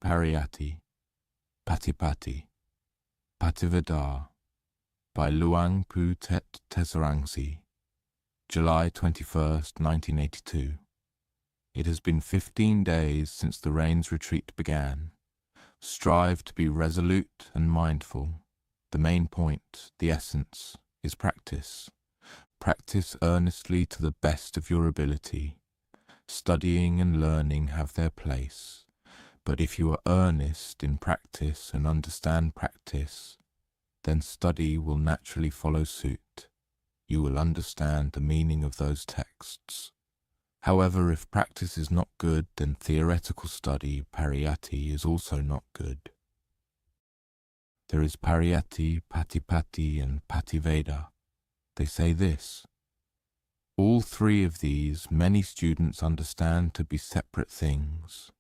Pariyatti-Patipatti-Pativedha by Luang-Pu Tet Desaraṅsī, July 21st, 1982. It has been 15 days since the rains retreat began. Strive to be resolute and mindful. The main point, the essence, is practice. Practice earnestly to the best of your ability. Studying and learning have their place, but if you are earnest in practice and understand practice, then study will naturally follow suit. You will understand the meaning of those texts. However, if practice is not good, then theoretical study, Pariyatti, is also not good. There is Pariyatti-Patipatti and Pativedha. They say this: all three of these many students understand to be separate things.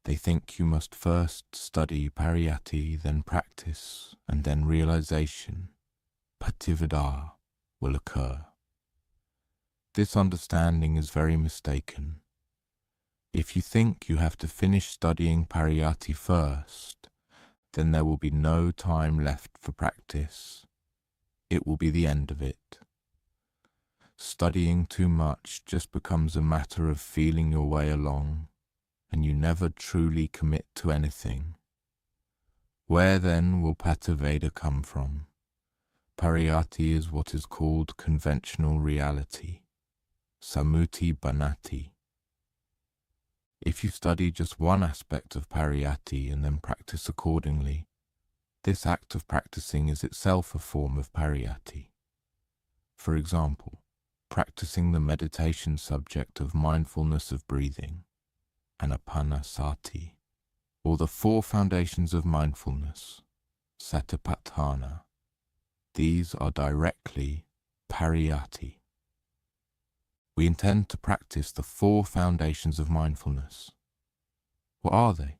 They think you must first study Pariyatti, then practice, and then realization, Pativedha, will occur. This understanding is very mistaken. If you think you have to finish studying Pariyatti first, then there will be no time left for practice. It will be the end of it. Studying too much just becomes a matter of feeling your way along, and you never truly commit to anything. Where then will Pativedha come from? Pariyatti is what is called conventional reality, Sammuti Banati. If you study just one aspect of Pariyatti and then practice accordingly, this act of practicing is itself a form of Pariyatti. For example, practicing the meditation subject of mindfulness of breathing, Anapanasati, or the four foundations of mindfulness, Satipatthana. These are directly Pariyatti. We intend to practice the four foundations of mindfulness. What are they?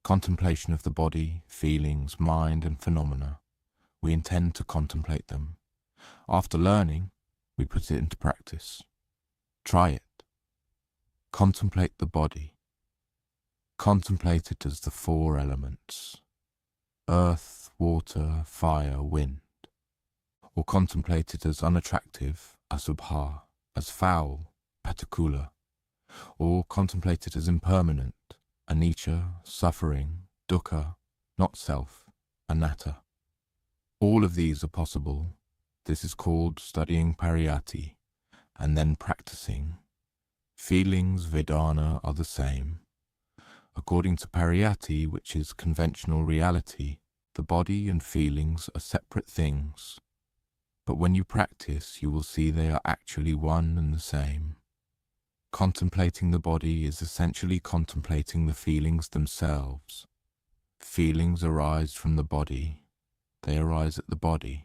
Contemplation of the body, feelings, mind, and phenomena. We intend to contemplate them. After learning, we put it into practice. Try it. Contemplate the body. Contemplate it as the four elements: earth, water, fire, wind. Or contemplate it as unattractive, asubha, as foul, patikula. Or contemplate it as impermanent, anicca, suffering, dukkha, not self, anatta. All of these are possible. This is called studying Pariyatti, and then practicing. Feelings, Vedana, are the same. According to Pariyatti, which is conventional reality, the body and feelings are separate things. But when you practice, you will see they are actually one and the same. Contemplating the body is essentially contemplating the feelings themselves. Feelings arise from the body. They arise at the body.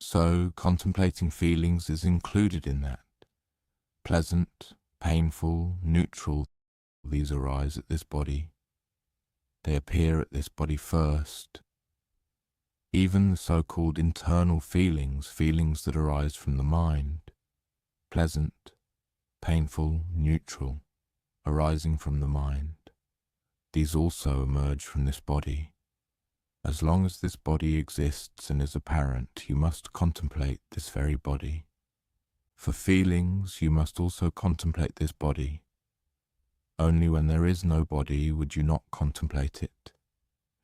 So, contemplating feelings is included in that. Pleasant, painful, neutral, these arise at this body. They appear at this body first. Even the so-called internal feelings, feelings that arise from the mind, pleasant, painful, neutral, arising from the mind, these also emerge from this body. As long as this body exists and is apparent, you must contemplate this very body. For feelings, you must also contemplate this body. Only when there is no body would you not contemplate it.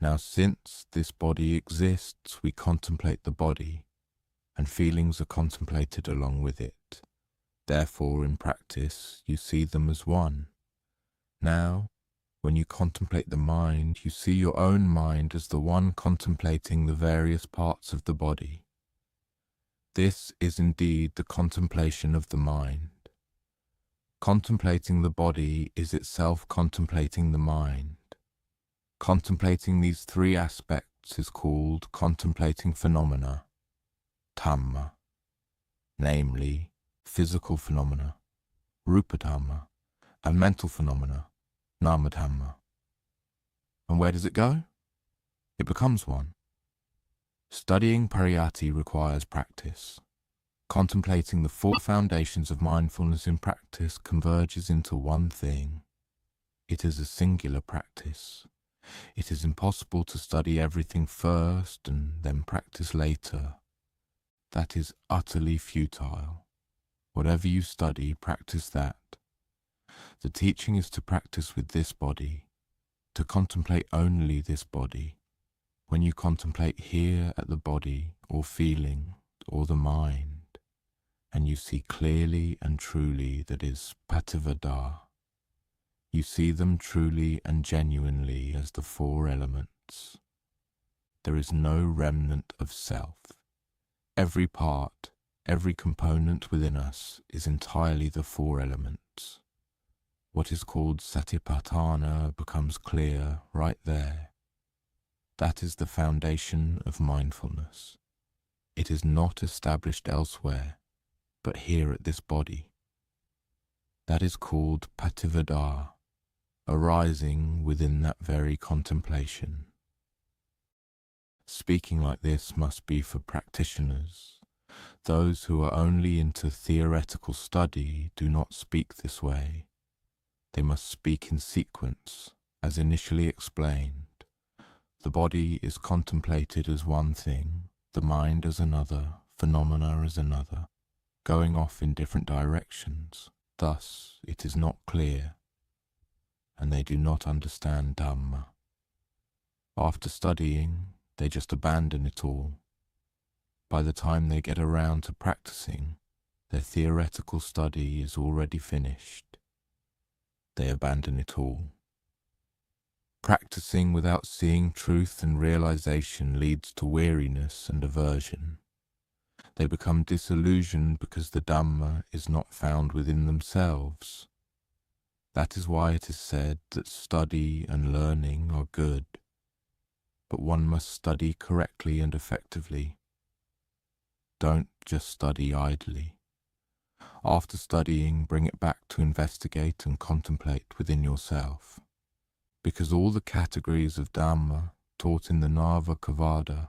Now, since this body exists, we contemplate the body, and feelings are contemplated along with it. Therefore, in practice, you see them as one. Now, when you contemplate the mind, you see your own mind as the one contemplating the various parts of the body. This is indeed the contemplation of the mind. Contemplating the body is itself contemplating the mind. Contemplating these three aspects is called contemplating phenomena, Dhamma, namely physical phenomena, Rupa Dhamma, and mental phenomena, Nama Dhamma. And where does it go? It becomes one. Studying Pariyatti requires practice. Contemplating the four foundations of mindfulness in practice converges into one thing. It is a singular practice. It is impossible to study everything first and then practice later. That is utterly futile. Whatever you study, practice that. The teaching is to practice with this body, to contemplate only this body. When you contemplate here at the body or feeling or the mind, and you see clearly and truly, that is Pativedha. You see them truly and genuinely as the four elements. There is no remnant of self. Every part, every component within us is entirely the four elements. What is called Satipatthana becomes clear right there. That is the foundation of mindfulness. It is not established elsewhere, but here at this body. That is called Pativedha, arising within that very contemplation. Speaking like this must be for practitioners. Those who are only into theoretical study do not speak this way. They must speak in sequence, as initially explained. The body is contemplated as one thing, the mind as another, phenomena as another, going off in different directions. Thus, it is not clear, and they do not understand Dhamma. After studying, they just abandon it all. By the time they get around to practicing, their theoretical study is already finished. They abandon it all. Practicing without seeing truth and realization leads to weariness and aversion. They become disillusioned because the Dhamma is not found within themselves. That is why it is said that study and learning are good, but one must study correctly and effectively. Don't just study idly. After studying, bring it back to investigate and contemplate within yourself. Because all the categories of Dhamma taught in the Navakavada,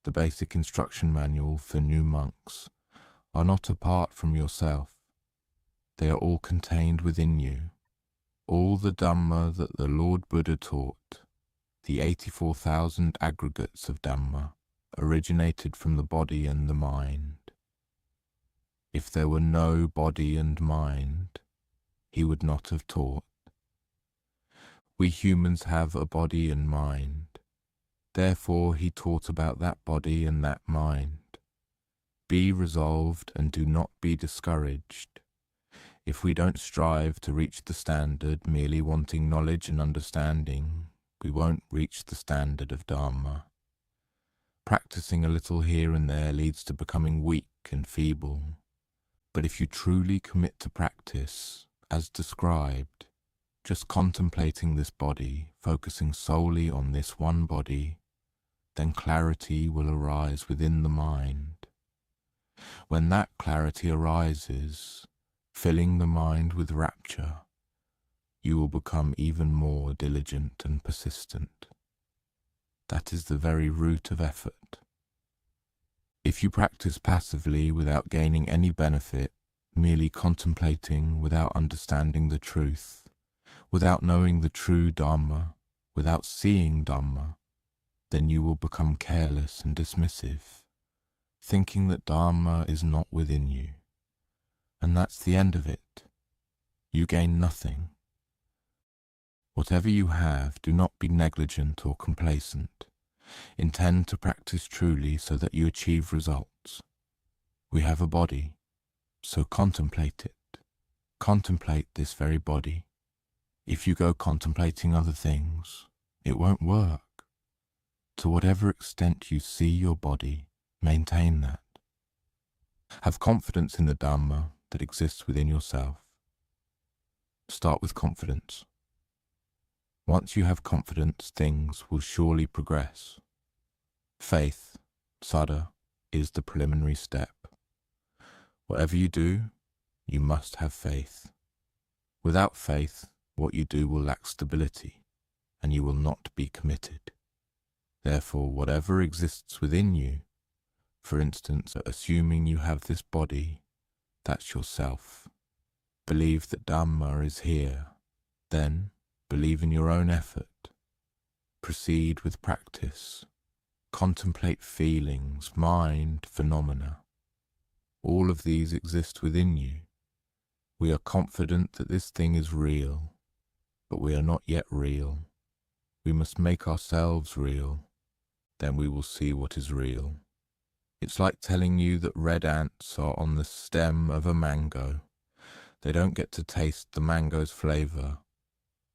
the basic instruction manual for new monks, are not apart from yourself. They are all contained within you. All the Dhamma that the Lord Buddha taught, the 84,000 aggregates of Dhamma, originated from the body and the mind. If there were no body and mind, he would not have taught. We humans have a body and mind. Therefore he taught about that body and that mind. Be resolved and do not be discouraged. If we don't strive to reach the standard, merely wanting knowledge and understanding, we won't reach the standard of Dhamma. Practicing a little here and there leads to becoming weak and feeble. But if you truly commit to practice, as described, just contemplating this body, focusing solely on this one body, then clarity will arise within the mind. When that clarity arises, filling the mind with rapture, you will become even more diligent and persistent. That is the very root of effort. If you practice passively without gaining any benefit, merely contemplating without understanding the truth, without knowing the true Dhamma, without seeing Dhamma, then you will become careless and dismissive, thinking that Dhamma is not within you. And that's the end of it. You gain nothing. Whatever you have, do not be negligent or complacent. Intend to practice truly so that you achieve results. We have a body, so contemplate it. Contemplate this very body. If you go contemplating other things, it won't work. To whatever extent you see your body, maintain that. Have confidence in the Dhamma that exists within yourself. Start with confidence. Once you have confidence, things will surely progress. Faith, saddha, is the preliminary step. Whatever you do, you must have faith. Without faith, what you do will lack stability, and you will not be committed. Therefore, whatever exists within you, for instance, assuming you have this body, that's yourself. Believe that Dhamma is here. Then, Believe in your own effort. Proceed with practice. Contemplate feelings, mind, phenomena. All of these exist within you. We are confident that this thing is real, but we are not yet real. We must make ourselves real, then we will see what is real. It's like telling you that red ants are on the stem of a mango. They don't get to taste the mango's flavor.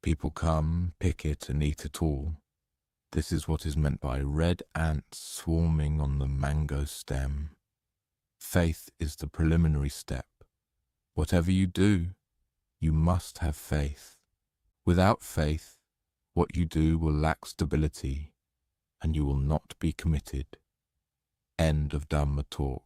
People come, pick it, and eat it all. This is what is meant by red ants swarming on the mango stem. Faith is the preliminary step. Whatever you do, you must have faith. Without faith, what you do will lack stability, and you will not be committed. End of Dhamma talk.